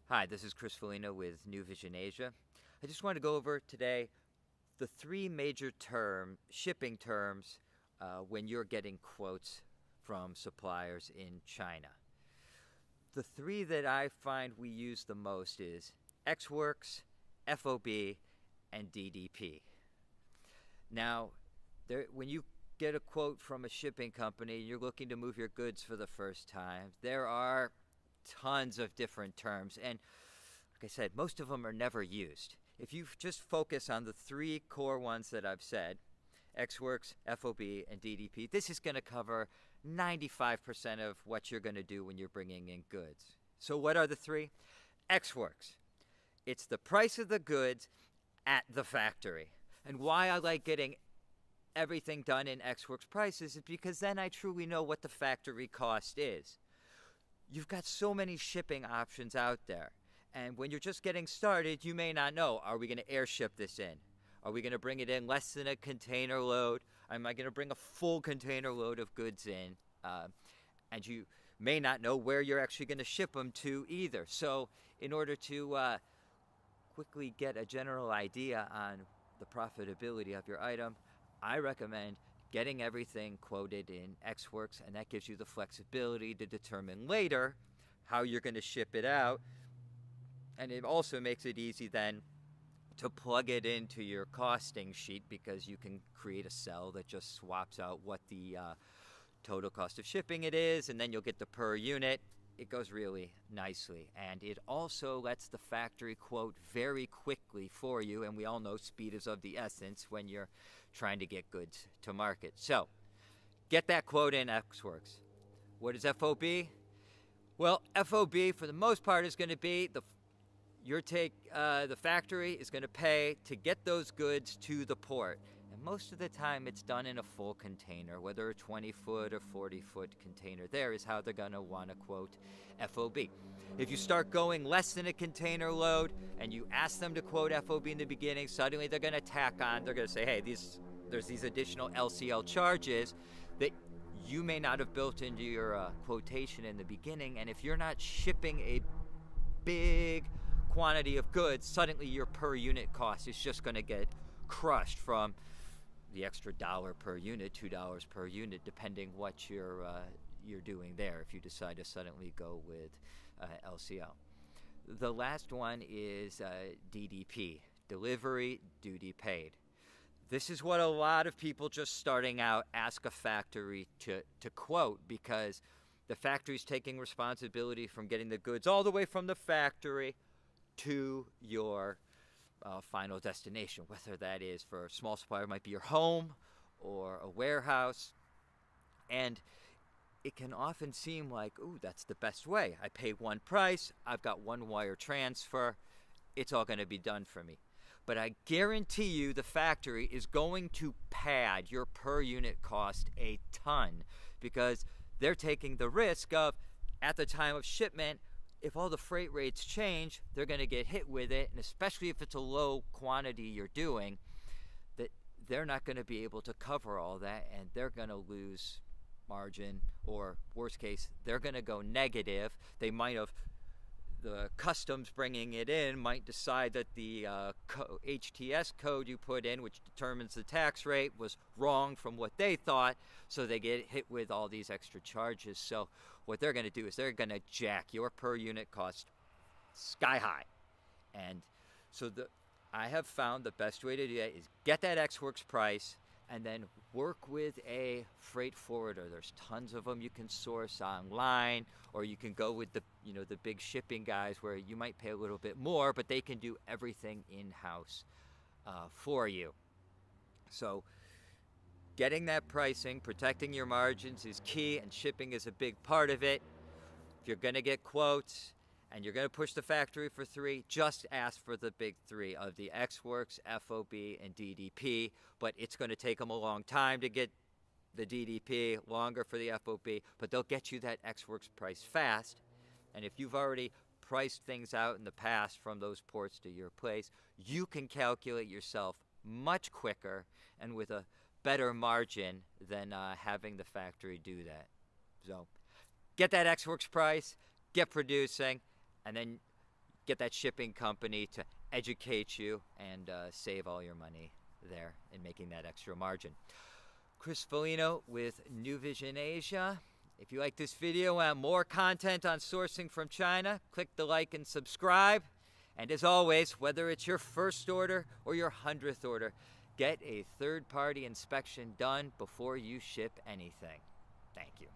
Hi, this is Chris Foligno with New Vision Asia. I just want to go over today the three major shipping terms when you're getting quotes from suppliers in China. The three that I find we use the most is ex-works, FOB, and DDP. Now, when you get a quote from a shipping company, you're looking to move your goods for the first time, there are tons of different terms, and like I said, most of them are never used. If you just focus on the three core ones that I've said, ex-works, FOB, and DDP, this is going to cover 95% of what you're going to do when you're bringing in goods. So what are the three? Ex-works. It's the price of the goods at the factory. And why I like getting everything done in ex-works prices is because then I truly know what the factory cost is. You've got so many shipping options out there. And when you're just getting started, you may not know, are we going to airship this in? Are we going to bring it in less than a container load? Am I going to bring a full container load of goods in? And you may not know where you're actually going to ship them to either. So in order to quickly get a general idea on the profitability of your item, I recommend getting everything quoted in ex-works, and that gives you the flexibility to determine later how you're going to ship it out. And it also makes it easy then to plug it into your costing sheet, because you can create a cell that just swaps out what the total cost of shipping it is, and then you'll get the per unit. It goes really nicely, and it also lets the factory quote very quickly for you, and we all know speed is of the essence when you're trying to get goods to market. So get that quote in ex-works. What is FOB? Well, FOB for the most part is going to be the factory is going to pay to get those goods to the port. And most of the time it's done in a full container, whether a 20-foot or 40-foot container. There is how they're going to want to quote FOB. If you start going less than a container load and you ask them to quote FOB in the beginning, suddenly they're going to tack on. They're going to say, hey, there's these additional LCL charges that you may not have built into your quotation in the beginning. And if you're not shipping a big quantity of goods, suddenly your per unit cost is just going to get crushed from the extra $1 per unit, $2 per unit, depending what you're doing there, if you decide to suddenly go with LCL. The last one is DDP, delivery duty paid. This is what a lot of people just starting out ask a factory to quote, because the factory's taking responsibility from getting the goods all the way from the factory to your final destination, whether that is for a small supplier, it might be your home or a warehouse. And it can often seem like, ooh, that's the best way. I pay one price, I've got one wire transfer, it's all going to be done for me. But I guarantee you the factory is going to pad your per unit cost a ton, because they're taking the risk of, at the time of shipment, if all the freight rates change, they're going to get hit with it, and especially if it's a low quantity you're doing, that they're not going to be able to cover all that, and they're going to lose margin, or worst case, they're going to go negative. They might have, the customs bringing it in might decide that the HTS code you put in, which determines the tax rate, was wrong from what they thought, so they get hit with all these extra charges. So what they're going to do is they're going to jack your per unit cost sky high. And so I have found the best way to do that is get that ex-works price and then work with a freight forwarder. There's tons of them you can source online, or you can go with the big shipping guys where you might pay a little bit more, but they can do everything in-house for you. So getting that pricing, protecting your margins is key, and shipping is a big part of it. If you're going to get quotes and you're going to push the factory for three, just ask for the big three of the ex-works, FOB, and DDP. But it's going to take them a long time to get the DDP, longer for the FOB, but they'll get you that ex-works price fast. And if you've already priced things out in the past from those ports to your place, you can calculate yourself much quicker and with a better margin than having the factory do that. So get that ex-works price, get producing, and then get that shipping company to educate you and save all your money there in making that extra margin. Chris Foligno with New Vision Asia. If you like this video and more content on sourcing from China, click the like and subscribe. And as always, whether it's your first order or your 100th order, get a third-party inspection done before you ship anything. Thank you.